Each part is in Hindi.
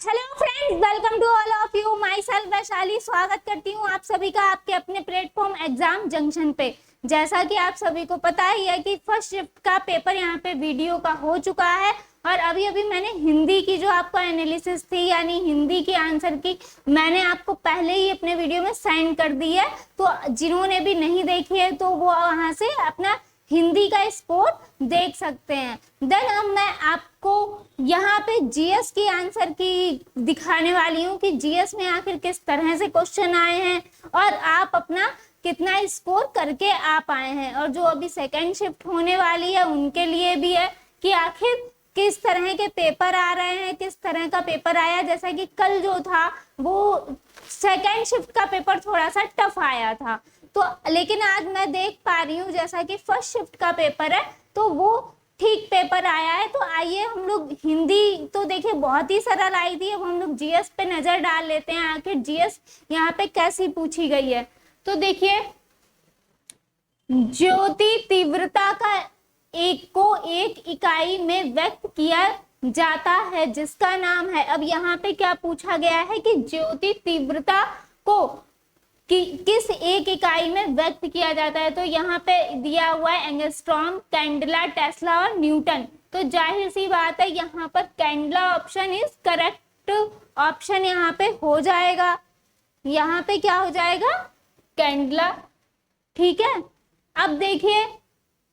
Hello friends, welcome to all of you. Myself Vaishali स्वागत करती हूँ आप सभी का आपके अपने प्लेटफॉर्म एग्जाम जंक्शन पे। जैसा कि आप सभी को पता ही है कि फर्स्ट शिफ्ट का पेपर यहाँ पे वीडियो का हो चुका है और अभी अभी मैंने हिंदी की जो आपका एनालिसिस थी यानी हिंदी की आंसर की मैंने आपको पहले ही अपने वीडियो में सेंड कर दी है। तो जिन्होंने भी नहीं देखी है तो वो वहां से अपना हिंदी का स्कोर देख सकते हैं। देन अब मैं आपको यहाँ पे जीएस की आंसर की दिखाने वाली हूँ कि जीएस में आखिर किस तरह से क्वेश्चन आए हैं और आप अपना कितना स्कोर करके आ पाए हैं। और जो अभी सेकेंड शिफ्ट होने वाली है उनके लिए भी है कि आखिर किस तरह के पेपर आ रहे हैं, किस तरह का पेपर आया। जैसा कि कल जो था वो सेकेंड शिफ्ट का पेपर थोड़ा सा टफ आया था, तो लेकिन आज मैं देख पा रही हूँ जैसा कि फर्स्ट शिफ्ट का पेपर है तो वो ठीक पेपर आया है। तो आइए हम लोग हिंदी तो देखिए बहुत ही सरल आई थी, अब हम लोग जीएस पे नजर डाल लेते हैं आखिर जीएस यहाँ पे कैसी पूछी गई है। तो देखिए, ज्योति तीव्रता का एक इकाई में व्यक्त किया जाता है जिसका नाम है। अब यहाँ पे क्या पूछा गया है कि ज्योति तीव्रता को किस एक इकाई में व्यक्त किया जाता है। तो यहाँ पे दिया हुआ है एंगस्ट्रॉम, कैंडला, टेस्ला और न्यूटन। तो जाहिर सी बात है यहाँ पर candela option is correct option यहाँ पे हो जाएगा। यहाँ पे क्या हो जाएगा? कैंडला। ठीक है, अब देखिए,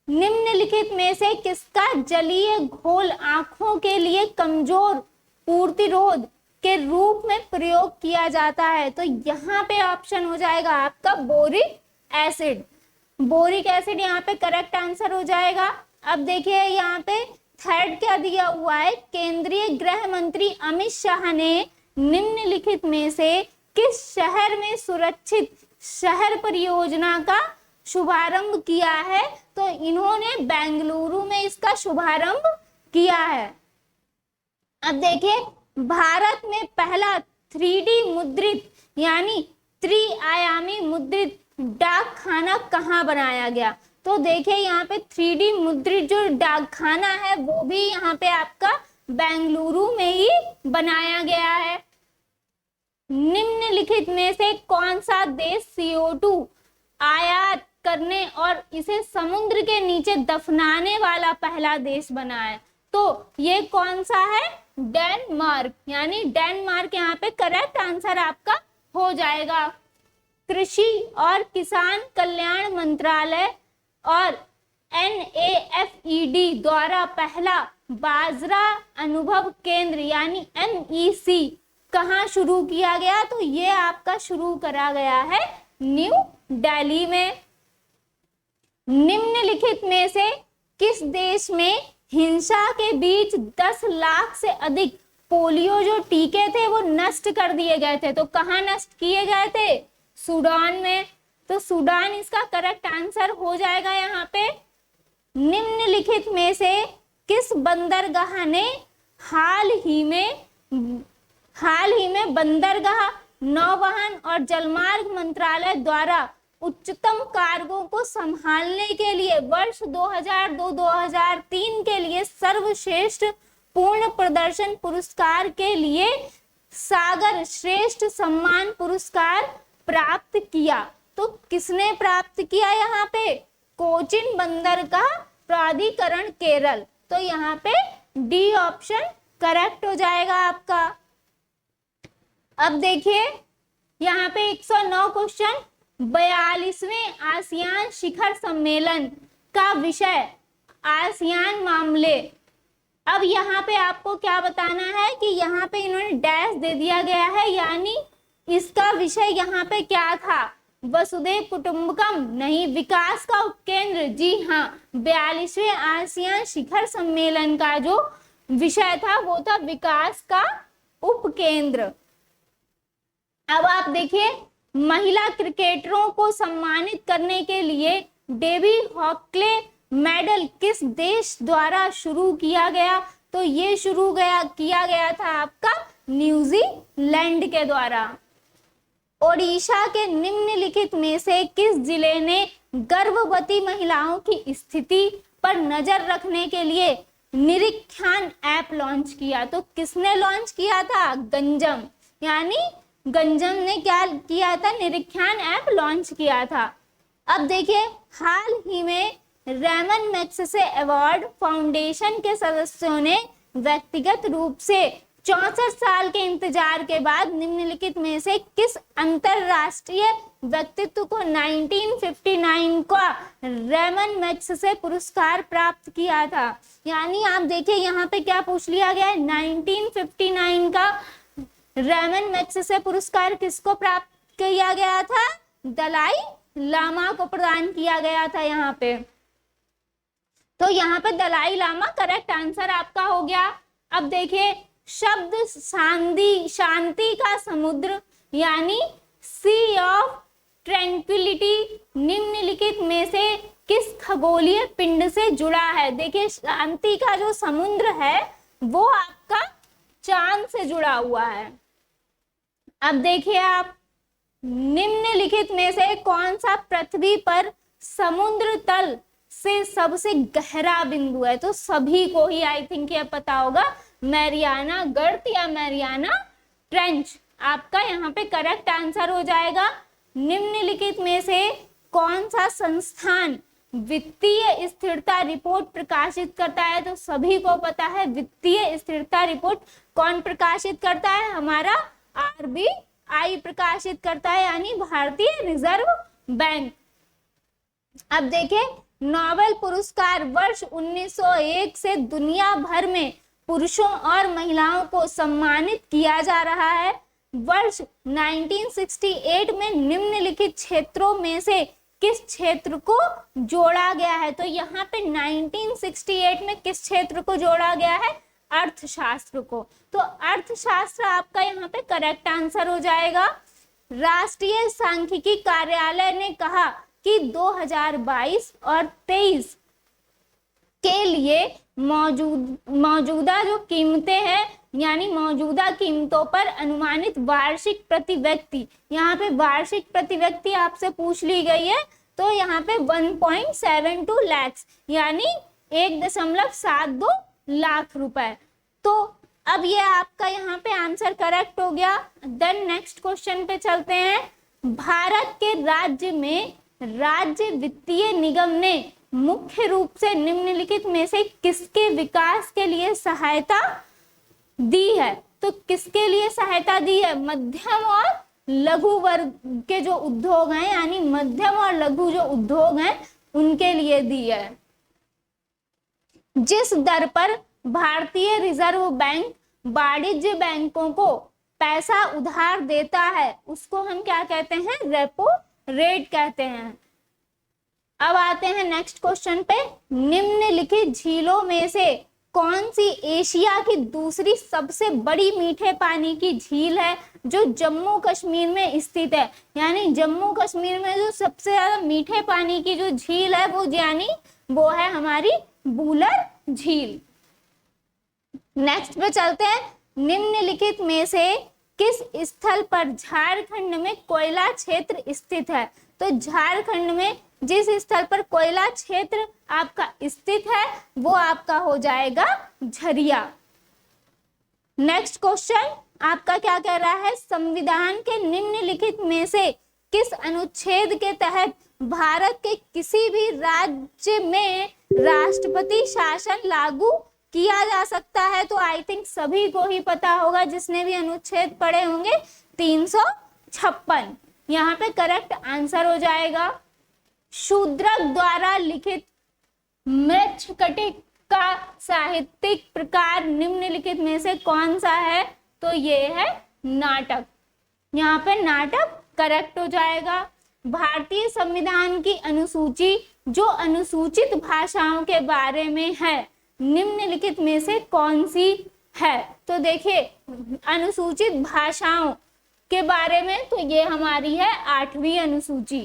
निम्नलिखित में से किसका जलीय घोल आंखों के लिए कमजोर पूर्तिरोध के रूप में प्रयोग किया जाता है। तो यहाँ पे ऑप्शन हो जाएगा आपका बोरिक एसिड। बोरिक एसिड यहाँ पे करेक्ट आंसर हो जाएगा। अब देखिए यहाँ पे थर्ड क्या दिया हुआ है, केंद्रीय गृह मंत्री अमित शाह ने निम्नलिखित में से किस शहर में सुरक्षित शहर परियोजना का शुभारंभ किया है। तो इन्होंने बेंगलुरु में इसका शुभारंभ किया है। अब देखिए, भारत में पहला 3D मुद्रित यानी त्रिआयामी मुद्रित डाक खाना कहाँ बनाया गया। तो देखिए यहाँ पे 3D मुद्रित जो डाक खाना है वो भी यहाँ पे आपका बेंगलुरु में ही बनाया गया है। निम्नलिखित में से कौन सा देश CO2 आयात करने और इसे समुद्र के नीचे दफनाने वाला पहला देश बना है। तो ये कौन सा है? डेनमार्क, यानी डेनमार्क यहाँ पे करेक्ट आंसर आपका हो जाएगा। कृषि और किसान कल्याण मंत्रालय और NAFED द्वारा पहला बाजरा अनुभव केंद्र यानी MEC कहाँ शुरू किया गया। तो ये आपका शुरू करा गया है न्यू दिल्ली में। निम्नलिखित में से किस देश में हिंसा के बीच 10 लाख से अधिक पोलियो जो टीके थे वो नष्ट कर दिए गए थे। तो कहाँ नष्ट किए गए थे? सूडान में। तो सूडान इसका करेक्ट आंसर हो जाएगा यहाँ पे। निम्नलिखित में से किस बंदरगाह ने हाल ही में बंदरगाह, नौवहन और जलमार्ग मंत्रालय द्वारा उच्चतम कार्गो को संभालने के लिए वर्ष 2002-2003 के लिए सर्वश्रेष्ठ पूर्ण प्रदर्शन पुरस्कार के लिए सागर श्रेष्ठ सम्मान पुरस्कार प्राप्त किया। तो किसने प्राप्त किया यहाँ पे? कोचिन बंदरगाह प्राधिकरण केरल। तो यहाँ पे डी ऑप्शन करेक्ट हो जाएगा आपका। अब देखिए यहाँ पे 109 क्वेश्चन, 42वें आसियान शिखर सम्मेलन का विषय आसियान मामले। अब यहाँ पे आपको क्या बताना है कि यहाँ पे इन्होंने डैश दे दिया गया है, यानी इसका विषय यहाँ पे क्या था? वसुधैव कुटुंबकम नहीं, विकास का उपकेंद्र। जी हाँ, 42वें आसियान शिखर सम्मेलन का जो विषय था वो था विकास का उपकेंद्र। अब आप देखिए, महिला क्रिकेटरों को सम्मानित करने के लिए डेवी हॉकले मेडल किस देश द्वारा शुरू किया गया। तो ये किया गया था आपका न्यूजीलैंड के द्वारा। ओडिशा के निम्नलिखित में से किस जिले ने गर्भवती महिलाओं की स्थिति पर नजर रखने के लिए निरीक्षण ऐप लॉन्च किया। तो किसने लॉन्च किया था? गंजम, यानी गंजम ने क्या किया था? निरीक्षण ऐप लॉन्च किया था। अब देखिए, हाल ही में रेमन मैग्सेसे अवार्ड फाउंडेशन के सदस्यों ने व्यक्तिगत रूप से 64 साल के इंतजार के बाद निम्नलिखित में से किस अंतरराष्ट्रीय व्यक्तित्व को 1959 का रेमन मैग्सेसे पुरस्कार प्राप्त किया था? यानी आप देखिए यहाँ पे क्या पूछ लिया गया है, 1959 का रेमन मैग्सेसे पुरस्कार किसको प्राप्त किया गया था? दलाई लामा को प्रदान किया गया था यहाँ पे। तो यहाँ पे दलाई लामा करेक्ट आंसर आपका हो गया। अब देखिए, शब्द शांति का समुद्र यानी सी ऑफ ट्रैंक्विलिटी निम्नलिखित में से किस खगोलीय पिंड से जुड़ा है? देखिए, शांति का जो समुद्र है वो आपका चांद से जुड़ा हुआ है। अब देखिए, आप निम्नलिखित में से कौन सा पृथ्वी पर समुद्र तल से सबसे गहरा बिंदु है? तो सभी को ही आई थिंक ये पता होगा, मैरियाना गर्त या मैरियाना ट्रेंच आपका यहाँ पे करेक्ट आंसर हो जाएगा। निम्नलिखित में से कौन सा संस्थान वित्तीय स्थिरता रिपोर्ट प्रकाशित करता है? तो सभी को पता है वित्तीय स्थिरता रिपोर्ट कौन प्रकाशित करता है? हमारा आरबीआई प्रकाशित करता है, यानी भारतीय रिजर्व बैंक। अब देखिए, नोबेल पुरस्कार वर्ष 1901 से दुनिया भर में पुरुषों और महिलाओं को सम्मानित किया जा रहा है। वर्ष 1968 में निम्नलिखित क्षेत्रों में से किस क्षेत्र को जोड़ा गया है? तो यहाँ पे 1968 में किस क्षेत्र को जोड़ा गया है? अर्थशास्त्र को। तो अर्थशास्त्र आपका यहाँ पे करेक्ट आंसर हो जाएगा। राष्ट्रीय सांख्यिकी कार्यालय ने कहा कि 2022 और 23 के लिए मौजूदा जो कीमतें हैं, यानी मौजूदा कीमतों पर अनुमानित वार्षिक प्रति व्यक्ति, यहाँ पे वार्षिक प्रति व्यक्ति आपसे पूछ ली गई है। तो यहाँ पे 1.72 लाख यानी 1.72 लाख रुपए। तो अब ये आपका यहाँ पे आंसर करेक्ट हो गया। देन नेक्स्ट क्वेश्चन पे चलते हैं। भारत के राज्य में राज्य वित्तीय निगम ने मुख्य रूप से निम्नलिखित में से किसके विकास के लिए सहायता दी है? तो किसके लिए सहायता दी है? मध्यम और लघु वर्ग के जो उद्योग हैं, यानी मध्यम और लघु जो उद्योग हैं उनके लिए दी है। जिस दर पर भारतीय रिजर्व बैंक वाणिज्य बैंकों को पैसा उधार देता है उसको हम क्या कहते हैं? रेपो रेट कहते हैं। अब आते हैं नेक्स्ट क्वेश्चन पे। निम्नलिखित झीलों में से कौन सी एशिया की दूसरी सबसे बड़ी मीठे पानी की झील है जो जम्मू कश्मीर में स्थित है? यानी जम्मू कश्मीर में जो सबसे ज्यादा मीठे पानी की जो झील है वो है हमारी बूलर झील। नेक्स्ट पे चलते हैं। निम्नलिखित में से किस स्थल पर झारखंड में कोयला क्षेत्र स्थित है? तो झारखंड में जिस स्थल पर कोयला क्षेत्र आपका स्थित है वो आपका हो जाएगा झरिया। नेक्स्ट क्वेश्चन आपका क्या कह रहा है? संविधान के निम्नलिखित में से किस अनुच्छेद के तहत भारत के किसी भी राज्य में राष्ट्रपति शासन लागू किया जा सकता है? तो आई थिंक सभी को ही पता होगा, जिसने भी अनुच्छेद पढ़े होंगे, 356 यहाँ पे करेक्ट आंसर हो जाएगा। शूद्रक द्वारा लिखित मृच्छकटिक का साहित्यिक प्रकार निम्नलिखित में से कौन सा है? तो ये है नाटक। यहाँ पे नाटक करेक्ट हो जाएगा। भारतीय संविधान की अनुसूची जो अनुसूचित भाषाओं के बारे में है निम्नलिखित में से कौन सी है? तो देखिए, अनुसूचित भाषाओं के बारे में तो ये हमारी है 8वीं अनुसूची।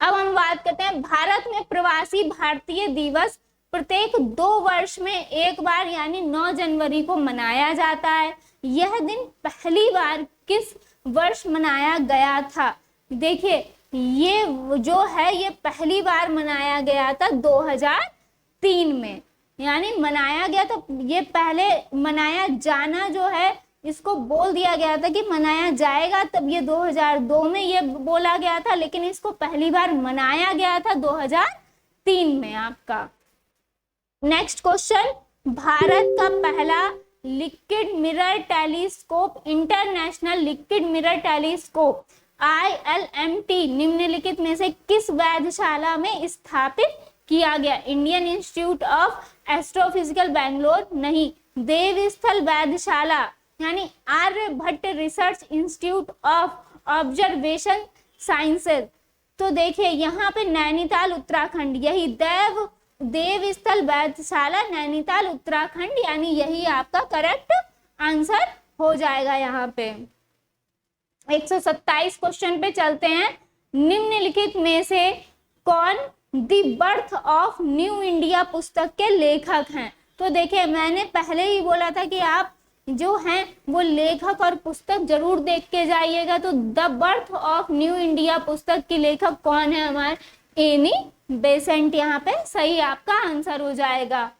अब हम बात करते हैं, भारत में प्रवासी भारतीय दिवस प्रत्येक 2 वर्ष में एक बार यानी 9 जनवरी को मनाया जाता है। यह दिन पहली बार किस वर्ष मनाया गया था? देखिए, ये जो है ये पहली बार मनाया गया था 2003 में। यानी मनाया गया, तो ये पहले मनाया जाना जो है इसको बोल दिया गया था कि मनाया जाएगा, तब ये 2002 में ये बोला गया था, लेकिन इसको पहली बार मनाया गया था 2003 में आपका। नेक्स्ट क्वेश्चन, भारत का पहला liquid mirror telescope, international liquid mirror telescope ILMT निम्नलिखित में से किस वेधशाला में स्थापित किया गया? Indian institute of astrophysical Bangalore नहीं, देवस्थल वेधशाला यानी Aryabhatta research institute of observation sciences. तो देखिए यहाँ पे नैनीताल उत्तराखंड, यही देवस्थल वेधशाला नैनीताल उत्तराखंड, यानी यही आपका करेक्ट आंसर हो जाएगा यहाँ पे। 127 क्वेश्चन पे चलते हैं। निम्नलिखित में से कौन the birth of new India पुस्तक के लेखक हैं? तो देखिए मैंने पहले ही बोला था कि आप जो हैं वो लेखक और पुस्तक जरूर देख के जाइएगा। तो the birth of new India पुस्तक की लेखक कौन है? हमारे एनी बेसेंट यहाँ पे सही आपका आंसर हो जाएगा।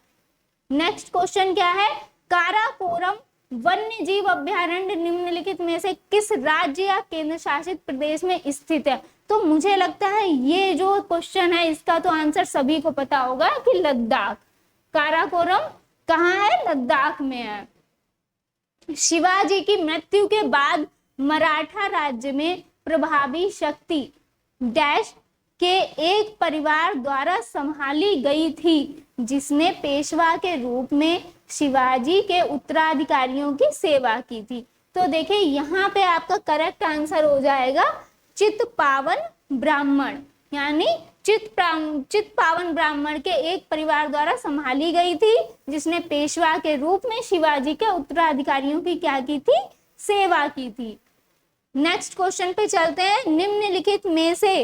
नेक्स्ट क्वेश्चन क्या है? काराकोरम वन्य जीव अभयारण्य निम्नलिखित में से किस राज्य या केंद्र शासित प्रदेश में स्थित है? तो मुझे लगता है ये जो क्वेश्चन है इसका तो आंसर सभी को पता होगा कि लद्दाख। काराकोरम कहाँ है? लद्दाख में है। शिवाजी की मृत्यु के बाद मराठा राज्य में प्रभावी शक्ति डैश के एक परिवार द्वारा संभाली गई थी, जिसने पेशवा के रूप में शिवाजी के उत्तराधिकारियों की सेवा की थी। तो देखिए यहाँ पे आपका करेक्ट आंसर हो जाएगा चित्पावन ब्राह्मण, यानी चित्पावन ब्राह्मण के एक परिवार द्वारा संभाली गई थी, जिसने पेशवा के रूप में शिवाजी के उत्तराधिकारियों की क्या की थी? सेवा की थी। नेक्स्ट क्वेश्चन पे चलते हैं। निम्नलिखित में से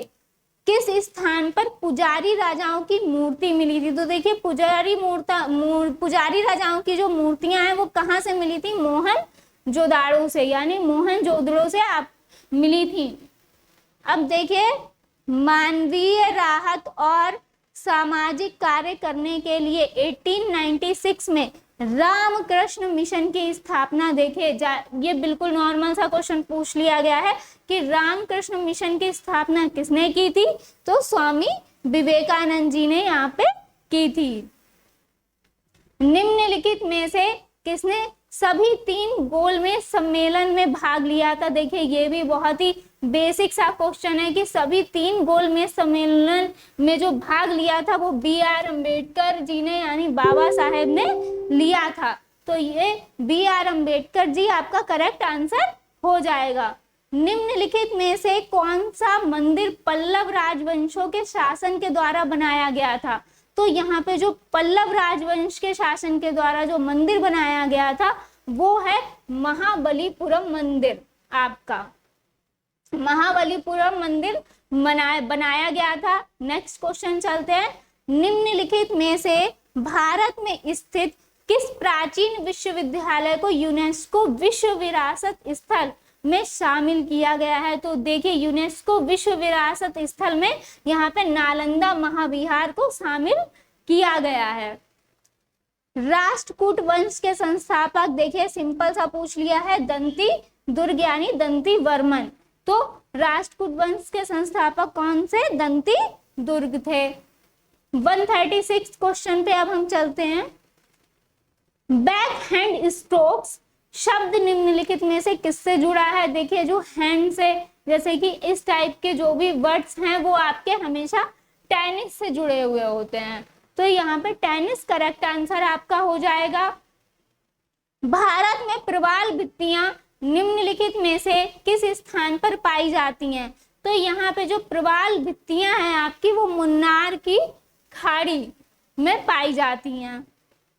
किस स्थान पर पुजारी राजाओं की मूर्ति मिली थी? तो देखिए पुजारी राजाओं की जो मूर्तियां हैं वो कहाँ से मिली थी? मोहनजोदाड़ो से, यानी मोहनजोदड़ो से आप मिली थी। अब देखिए मानवीय राहत और सामाजिक कार्य करने के लिए 1896 में रामकृष्ण मिशन की स्थापना, देखिए ये बिल्कुल नॉर्मल सा क्वेश्चन पूछ लिया गया है कि रामकृष्ण मिशन की स्थापना किसने की थी? तो स्वामी विवेकानंद जी ने यहाँ पे की थी। निम्नलिखित में से किसने सभी 3 गोलमेज सम्मेलन में भाग लिया था? देखिए ये भी बहुत ही बेसिक सा क्वेश्चन है कि सभी 3 गोलमेज सम्मेलन में जो भाग लिया था वो BR अम्बेडकर जी ने, यानी बाबा साहेब ने लिया था। तो ये BR अम्बेडकर जी आपका करेक्ट आंसर हो जाएगा। निम्नलिखित में से कौन सा मंदिर पल्लव राजवंशों के शासन के द्वारा बनाया गया था? तो यहाँ पे जो पल्लव राजवंश के शासन के द्वारा जो मंदिर बनाया गया था वो है महाबलीपुरम मंदिर। आपका महाबलीपुरम मंदिर बनाया गया था। नेक्स्ट क्वेश्चन चलते हैं। निम्नलिखित में से भारत में स्थित किस प्राचीन विश्वविद्यालय को यूनेस्को विश्व विरासत स्थल में शामिल किया गया है? तो देखिए यूनेस्को विश्व विरासत स्थल में यहाँ पे नालंदा महाविहार को शामिल किया गया है। राष्ट्रकूट वंश के संस्थापक, देखिए सिंपल सा पूछ लिया है, दंती दुर्ग यानी दंती वर्मन। तो राष्ट्रकूट वंश के संस्थापक कौन से? दंती दुर्ग थे। 136 क्वेश्चन पे अब हम चलते हैं। बैक हैंड स्ट्रोक्स शब्द निम्नलिखित में से किससे जुड़ा है? देखिए जो हैंड से, जैसे कि इस टाइप के जो भी वर्ड्स हैं वो आपके हमेशा टेनिस से जुड़े हुए होते हैं। तो यहाँ पे टेनिस करेक्ट आंसर आपका हो जाएगा। भारत में प्रवाल भित्तियां निम्नलिखित में से किस स्थान पर पाई जाती हैं? तो यहाँ पे जो प्रवाल भित्तियां हैं आपकी वो मुन्नार की खाड़ी में पाई जाती हैं।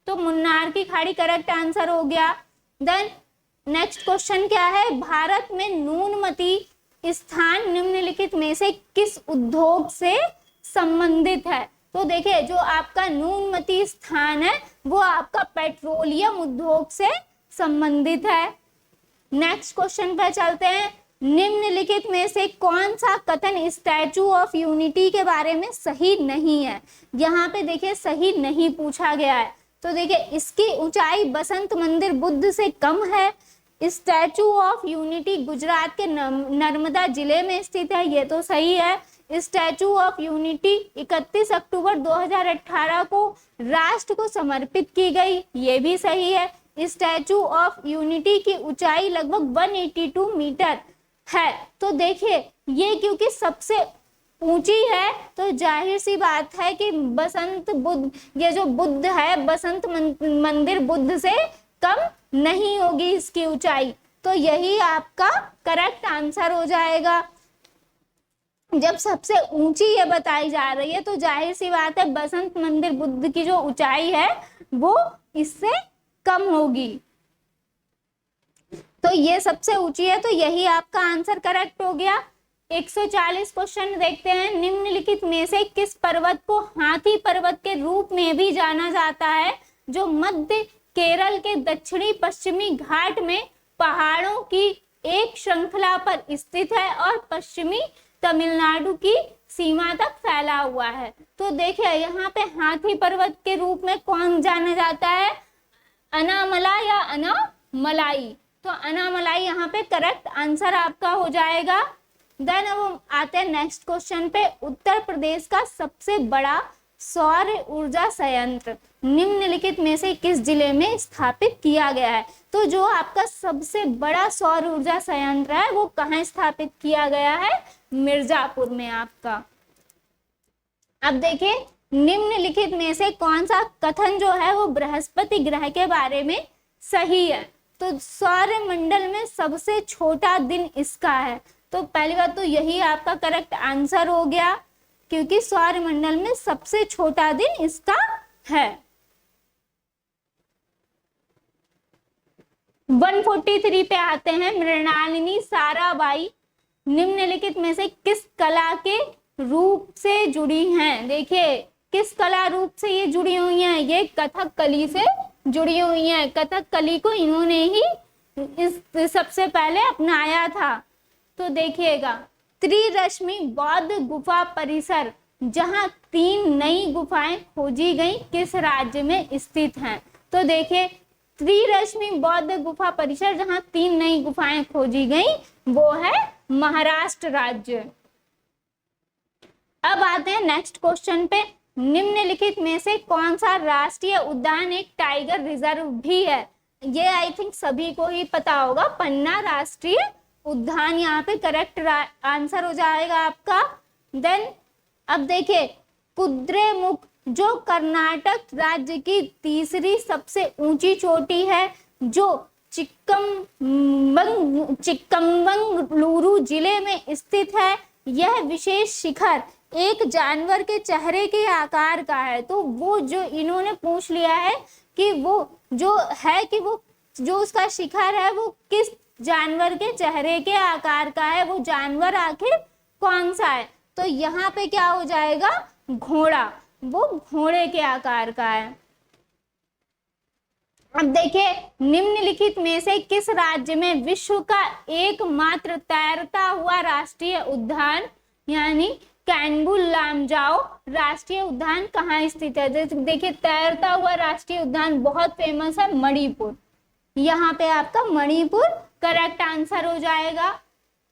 तो मुन्नार की खाड़ी करेक्ट आंसर हो गया। देन नेक्स्ट क्वेश्चन क्या है? भारत में न्यूनमती स्थान निम्नलिखित में से किस उद्योग से संबंधित है? तो देखिए जो आपका न्यूनमती स्थान है वो आपका पेट्रोलियम उद्योग से संबंधित है। नेक्स्ट क्वेश्चन पर चलते हैं। निम्नलिखित में से कौन सा कथन स्टैचू ऑफ यूनिटी के बारे में सही नहीं है? यहाँ पे देखिए सही नहीं पूछा गया है। तो देखिए इसकी ऊंचाई बसंत मंदिर बुद्ध से कम है। स्टैचू ऑफ यूनिटी गुजरात के नर्मदा जिले में स्थित है, ये तो सही है। स्टैचू ऑफ यूनिटी 31 अक्टूबर 2018 को राष्ट्र को समर्पित की गई, ये भी सही है। स्टैचू ऑफ यूनिटी की ऊंचाई लगभग 182 मीटर है। तो देखिए ये क्योंकि सबसे ऊंची है तो जाहिर सी बात है कि बसंत बुद्ध, ये जो बुद्ध है बसंत मंदिर बुद्ध से कम नहीं होगी इसकी ऊंचाई। तो यही आपका करेक्ट आंसर हो जाएगा। जब सबसे ऊंची ये बताई जा रही है तो जाहिर सी बात है बसंत मंदिर बुद्ध की जो ऊंचाई है वो इससे कम होगी। तो ये सबसे ऊंची है तो यही आपका आंसर करेक्ट हो गया। 140 क्वेश्चन देखते हैं। निम्नलिखित में से किस पर्वत को हाथी पर्वत के रूप में भी जाना जाता है, जो मध्य केरल के दक्षिणी पश्चिमी घाट में पहाड़ों की एक श्रृंखला पर स्थित है और पश्चिमी तमिलनाडु की सीमा तक फैला हुआ है। तो देखिए यहाँ पे हाथी पर्वत के रूप में कौन जाना जाता है, अनामला या अनामलाई। तो अनामलाई यहाँ पे करेक्ट आंसर आपका हो जाएगा। देन अब हम आते हैं नेक्स्ट क्वेश्चन पे। उत्तर प्रदेश का सबसे बड़ा सौर ऊर्जा संयंत्र निम्नलिखित में से किस जिले में स्थापित किया गया है। तो जो आपका सबसे बड़ा सौर ऊर्जा संयंत्र है वो कहाँ स्थापित किया गया है, मिर्जापुर में आपका। अब देखिए निम्नलिखित में से कौन सा कथन जो है वो बृहस्पति ग्रह के बारे में सही है। तो सौर मंडल में सबसे छोटा दिन इसका है। तो पहली बात तो यही आपका करेक्ट आंसर हो गया क्योंकि सौर मंडल में सबसे छोटा दिन इसका है। 143 पे आते हैं। मृणालिनी साराभाई निम्नलिखित में से किस कला के रूप से जुड़ी हैं। देखिए किस कला रूप से ये जुड़ी हुई हैं, ये कथकली से जुड़ी हुई हैं। कथकली को इन्होंने ही इस सबसे पहले अपनाया था। तो देखिएगा त्रिरश्मि बौद्ध गुफा परिसर जहां 3 नई गुफाएं खोजी गई किस राज्य में स्थित हैं। तो देखिए त्रिरश्मि बौद्ध गुफा परिसर जहां 3 नई गुफाएं खोजी गई वो है महाराष्ट्र राज्य। अब आते हैं नेक्स्ट क्वेश्चन पे। निम्नलिखित में से कौन सा राष्ट्रीय उद्यान एक टाइगर रिजर्व भी है। ये आई थिंक सभी को ही पता होगा, पन्ना राष्ट्रीय उद्यान यहाँ पे करेक्ट आंसर हो जाएगा आपका। देन अब देखिए कुद्रेमुख जो कर्नाटक राज्य की तीसरी सबसे ऊंची चोटी है, जो चिक्कमगलुरु जिले में स्थित है। यह विशेष शिखर एक जानवर के चेहरे के आकार का है। तो वो जो इन्होंने पूछ लिया है कि वो जो है कि वो जो उसका शिखर है वो किस जानवर के चेहरे के आकार का है, वो जानवर आखिर कौन सा है। तो यहाँ पे क्या हो जाएगा, घोड़ा, वो घोड़े के आकार का है। अब देखिए निम्नलिखित में से किस राज्य में विश्व का एकमात्र तैरता हुआ राष्ट्रीय उद्यान यानी कैनबुल लामजाओ राष्ट्रीय उद्यान कहाँ स्थित है। देखिए तैरता हुआ राष्ट्रीय उद्यान बहुत फेमस है, मणिपुर। यहाँ पे आपका मणिपुर करेक्ट आंसर हो जाएगा।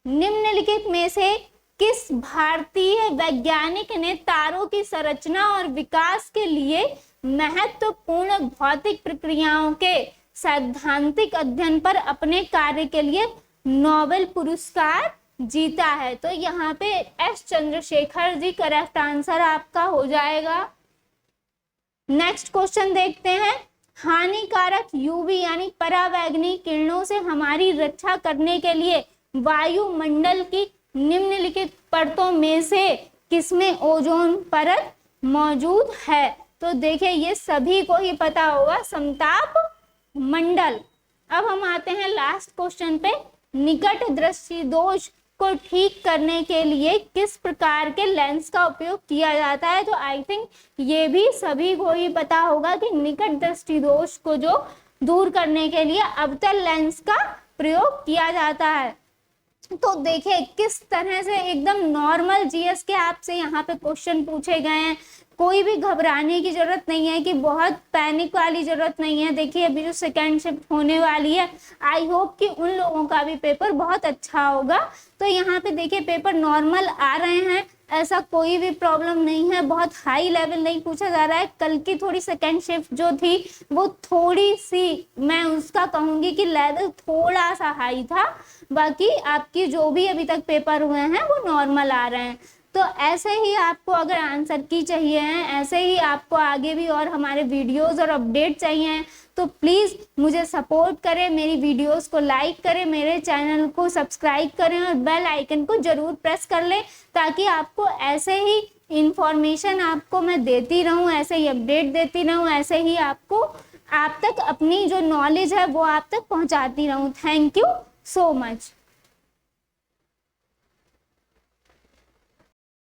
निम्नलिखित में से किस भारतीय वैज्ञानिक ने तारों की संरचना और विकास के लिए महत्वपूर्ण भौतिक प्रक्रियाओं के सैद्धांतिक अध्ययन पर अपने कार्य के लिए नोबेल पुरस्कार जीता है। तो यहाँ पे S Chandrashekhar ji correct answer आपका हो जाएगा। नेक्स्ट क्वेश्चन देखते हैं। हानिकारक यूवी यानी परावैंगनी किरणों से हमारी रक्षा करने के लिए वायुमंडल की निम्नलिखित परतों में से किसमें ओजोन परत मौजूद है। तो देखिए ये सभी को ही पता होगा, समताप मंडल। अब हम आते हैं लास्ट क्वेश्चन पे। निकट दृष्टि दोष को ठीक करने के लिए किस प्रकार के लेंस का उपयोग किया जाता है। तो आई थिंक ये भी सभी को ही पता होगा कि निकट दृष्टि दोष को जो दूर करने के लिए अवतल लेंस का प्रयोग किया जाता है। तो देखिए किस तरह से एकदम नॉर्मल जीएस के आपसे यहाँ पे क्वेश्चन पूछे गए हैं। कोई भी घबराने की जरूरत नहीं है, कि बहुत पैनिक वाली जरूरत नहीं है। देखिए अभी जो सेकेंड शिफ्ट होने वाली है, आई होप कि उन लोगों का भी पेपर बहुत अच्छा होगा। तो यहाँ पे देखिए पेपर नॉर्मल आ रहे हैं, ऐसा कोई भी प्रॉब्लम नहीं है, बहुत हाई लेवल नहीं पूछा जा रहा है। कल की थोड़ी सेकेंड शिफ्ट जो थी वो थोड़ी सी, मैं उसका कहूँगी कि लेवल थोड़ा सा हाई था, बाकी आपकी जो भी अभी तक पेपर हुए हैं वो नॉर्मल आ रहे हैं। तो ऐसे ही आपको अगर आंसर की चाहिए हैं, ऐसे ही आपको आगे भी और हमारे वीडियोस और अपडेट चाहिए हैं, तो प्लीज़ मुझे सपोर्ट करें, मेरी वीडियोस को लाइक करें, मेरे चैनल को सब्सक्राइब करें और बेल आइकन को ज़रूर प्रेस कर लें, ताकि आपको ऐसे ही इंफॉर्मेशन आपको मैं देती रहूं, ऐसे ही अपडेट देती रहूं, ऐसे ही आपको आप तक अपनी जो नॉलेज है वो आप तक पहुंचाती रहूं। Thank you so much.